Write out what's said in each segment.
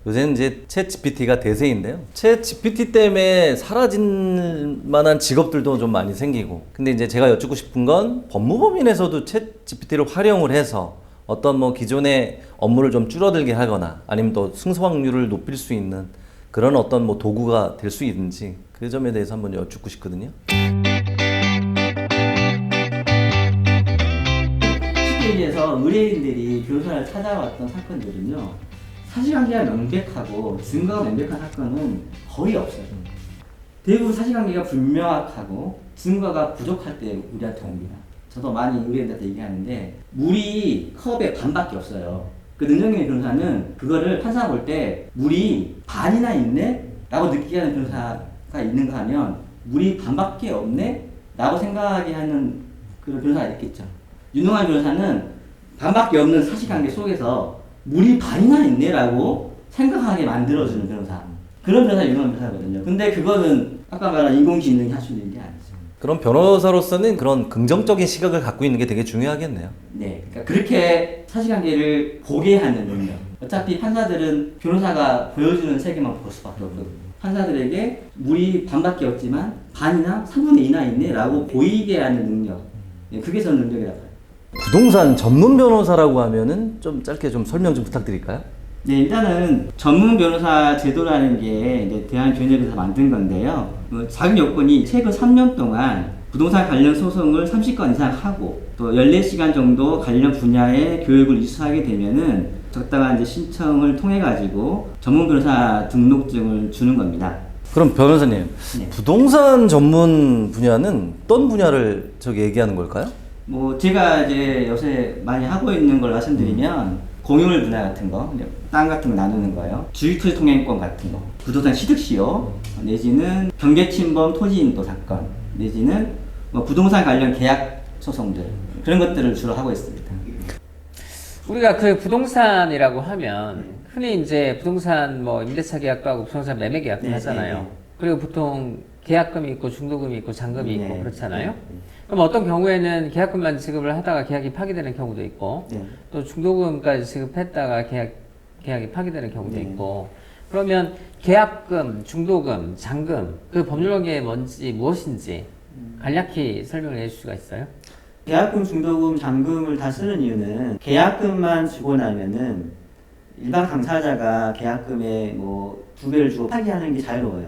요새는 이제 챗 GPT가 대세인데요. 챗 GPT 때문에 사라질 만한 직업들도 좀 많이 생기고. 근데 이제 제가 여쭙고 싶은 건 법무법인에서도 챗 GPT를 활용을 해서 어떤 뭐 기존의 업무를 좀 줄어들게 하거나 아니면 또 승소 확률을 높일 수 있는 그런 어떤 뭐 도구가 될 수 있는지 그 점에 대해서 한번 여쭙고 싶거든요. 쉽게 얘기해서 의뢰인들이 변호사를 찾아왔던 사건들은요, 사실관계가 명백하고 증거가 명백한 사건은 거의 없어요. 대부분 사실관계가 불명확하고 증거가 부족할 때 우리한테 옵니다. 저도 많이 의뢰인들한테 얘기하는데 물이 컵에 반밖에 없어요. 그 능력있는 변호사는 그거를 판사 볼 때 물이 반이나 있네? 라고 느끼게 하는 변호사가 있는가 하면 물이 반밖에 없네? 라고 생각하게 하는 그런 변호사가 있겠죠. 유능한 변호사는 반밖에 없는 사실관계 속에서 물이 반이나 있네라고 생각하게 만들어주는 변호사. 그런 변호사가 유능한 변호사거든요. 근데 그거는 아까 말한 인공지능이 할 수 있는 게 아니죠. 그럼 변호사로서는 그런 긍정적인 시각을 갖고 있는 게 되게 중요하겠네요. 네, 그러니까 그렇게 사실관계를 보게 하는 능력. 어차피 판사들은 변호사가 보여주는 세계만 볼 수밖에 없거든요. 판사들에게 물이 반밖에 없지만 반이나 3분의 2나 있네라고 보이게 하는 능력. 네, 그게 저는 능력이라고 봐요. 부동산 전문 변호사라고 하면은 좀 짧게 좀 설명 좀 부탁드릴까요? 네, 일단은 전문 변호사 제도라는 게 이제 대한변협에서 만든 건데요. 자격 요건이 최근 3년 동안 부동산 관련 소송을 30건 이상 하고 또 14시간 정도 관련 분야의 교육을 이수하게 되면은 적당한 이제 신청을 통해 가지고 전문 변호사 등록증을 주는 겁니다. 그럼 변호사님, 네. 부동산 전문 분야는 어떤 분야를 저기 얘기하는 걸까요? 뭐 제가 이제 요새 많이 하고 있는 걸 말씀드리면 공유물 분야 같은 거, 땅 같은 거 나누는 거요. 주유토지 통행권 같은 거, 부동산 취득시효, 내지는 경계침범 토지인도 사건, 내지는 뭐 부동산 관련 계약 소송들 그런 것들을 주로 하고 있습니다. 우리가 그 부동산이라고 하면 흔히 이제 부동산 뭐 임대차 계약도 하고 부동산 매매 계약도 네, 하잖아요. 네, 네. 그리고 보통 계약금이 있고 중도금이 있고 잔금이 있고 네, 그렇잖아요. 네, 그럼 어떤 경우에는 계약금만 지급을 하다가 계약이 파기되는 경우도 있고 네. 또 중도금까지 지급했다가 계약이 파기되는 경우도 네. 있고 그러면 계약금, 중도금, 잔금 그 법률관계가 뭔지 무엇인지 간략히 설명을 해줄 수가 있어요? 계약금, 중도금, 잔금을 다 쓰는 이유는 계약금만 주고 나면은 일반 당사자가 계약금의 뭐 2배를 주고 파기하는 게 자유로워요.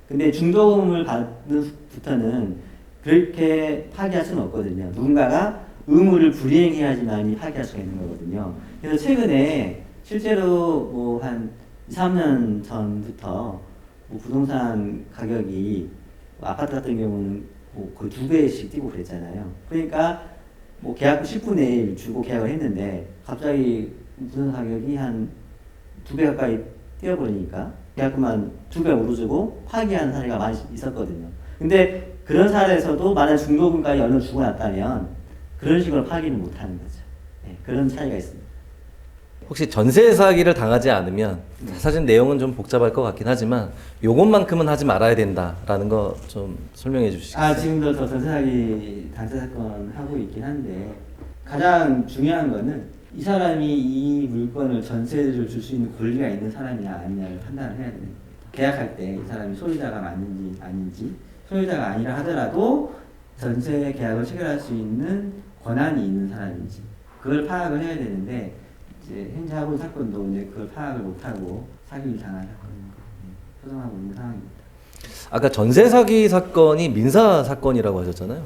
근데 중도금을 받는 부터는 그렇게 파기할 수는 없거든요. 누군가가 의무를 불이행해야지만 파기할 수가 있는 거거든요. 그래서 최근에 실제로 뭐 한 2, 3년 전부터 뭐 부동산 가격이 뭐 아파트 같은 경우는 뭐 거의 2배씩 뛰고 그랬잖아요. 그러니까 뭐 계약금 10분의 1 주고 계약을 했는데 갑자기 부동산 가격이 한 2배 가까이 뛰어버리니까 계약금만 2배 오르주고 파기하는 사례가 많이 있었거든요. 근데 그런 사례에서도 만약 중도금까지 얼른 주고 났다면 그런 식으로 파기는 못하는 거죠. 네, 그런 차이가 있습니다. 혹시 전세 사기를 당하지 않으면 사실 내용은 좀 복잡할 것 같긴 하지만 요것만큼은 하지 말아야 된다라는 거 좀 설명해 주시겠어요? 지금도 저 전세사기 단체 사건 하고 있긴 한데 가장 중요한 거는 이 사람이 이 물건을 전세를 줄 수 있는 권리가 있는 사람이냐 아니냐를 판단을 해야 되는 거예요. 계약할 때 이 사람이 소유자가 맞는지 아닌지, 소유자가 아니라 하더라도 전세 계약을 체결할 수 있는 권한이 있는 사람인지 그걸 파악을 해야 되는데 이제 현재 하고 있는 사건도 이제 그걸 파악을 못하고 사기를 당한 사건입니다. 소송하고 있는 상황입니다. 아까 전세 사기 사건이 민사 사건이라고 하셨잖아요.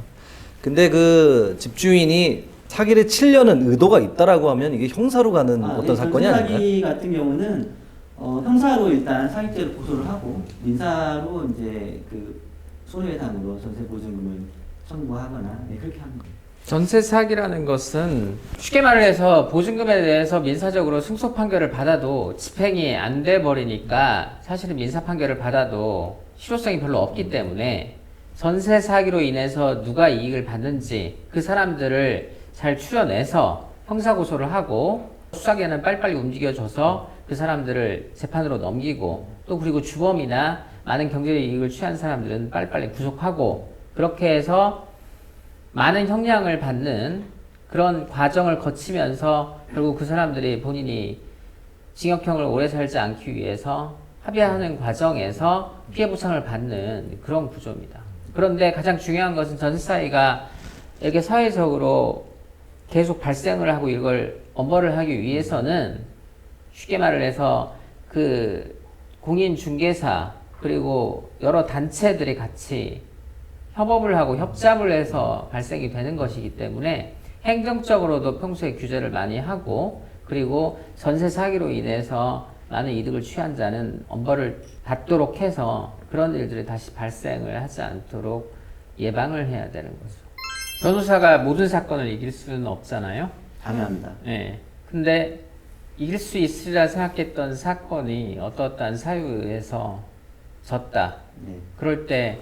근데 그 집주인이 사기를 치려는 의도가 있다라고 하면 이게 형사로 가는 어떤 사건이 아닌가요? 사기 같은 경우는 형사로 일단 사기죄로 고소를 하고 민사로 이제 그 손해배상으로 전세 보증금을 청구하거나 그렇게 합니다. 전세 사기라는 것은 쉽게 말을 해서 보증금에 대해서 민사적으로 승소 판결을 받아도 집행이 안 돼 버리니까 사실은 민사 판결을 받아도 실효성이 별로 없기 때문에 전세 사기로 인해서 누가 이익을 받는지 그 사람들을 잘 추려내서 형사고소를 하고 수사기관은 빨리빨리 움직여줘서 그 사람들을 재판으로 넘기고 또 그리고 주범이나 많은 경제 이익을 취한 사람들은 빨리빨리 구속하고 그렇게 해서 많은 형량을 받는 그런 과정을 거치면서 결국 그 사람들이 본인이 징역형을 오래 살지 않기 위해서 합의하는 과정에서 피해 보상을 받는 그런 구조입니다. 그런데 가장 중요한 것은 전세 사기가 이렇게 사회적으로 계속 발생을 하고 이걸 엄벌을 하기 위해서는 쉽게 말을 해서 그 공인중개사 그리고 여러 단체들이 같이 협업을 하고 협잡을 해서 발생이 되는 것이기 때문에 행정적으로도 평소에 규제를 많이 하고 그리고 전세 사기로 인해서 많은 이득을 취한 자는 엄벌을 받도록 해서 그런 일들이 다시 발생을 하지 않도록 예방을 해야 되는 거죠. 변호사가 모든 사건을 이길 수는 없잖아요. 당연합니다. 네. 근데 이길 수 있으리라 생각했던 사건이 어떠한 사유에서 졌다. 네. 그럴 때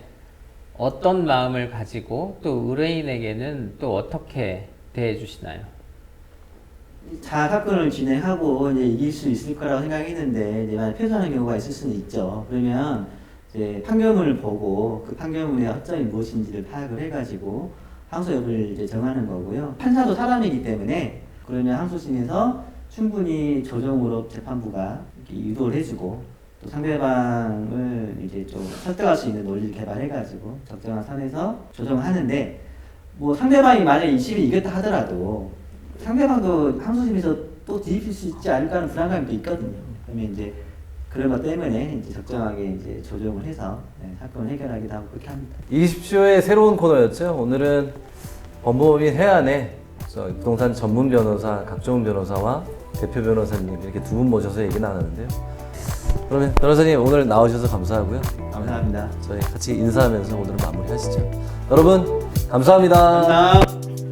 어떤 마음을 가지고 또 의뢰인에게는 또 어떻게 대해 주시나요? 사건을 진행하고 이제 이길 수 있을 거라고 생각했는데 이제 만약 패소하는 경우가 있을 수는 있죠. 그러면 이제 판결문을 보고 그 판결문의 허점이 무엇인지를 파악을 해가지고 항소 여부를 이제 정하는 거고요. 판사도 사람이기 때문에 그러면 항소심에서 충분히 조정으로 재판부가 이렇게 유도를 해주고 또 상대방을 이제 좀 설득할 수 있는 논리를 개발해가지고 적정한 선에서 조정하는데 뭐 상대방이 만약에 2심이 이겼다 하더라도 상대방도 항소심에서 또 뒤집힐 수 있지 않을까 하는 불안감이 또 있거든요. 그러면 이제 그런 것 때문에 이제 적정하게 이제 조정을 해서 사건을 해결하기도 하고 그렇게 합니다. 이기십시오의 새로운 코너였죠. 오늘은 법무법인 해안에 부동산 전문 변호사 각종훈 변호사와 대표 변호사님 이렇게 두 분 모셔서 얘기 나누는데요. 그러면 변호사님 오늘 나오셔서 감사하고요. 감사합니다. 저희 같이 인사하면서 오늘 마무리하시죠. 여러분 감사합니다. 감사합니다.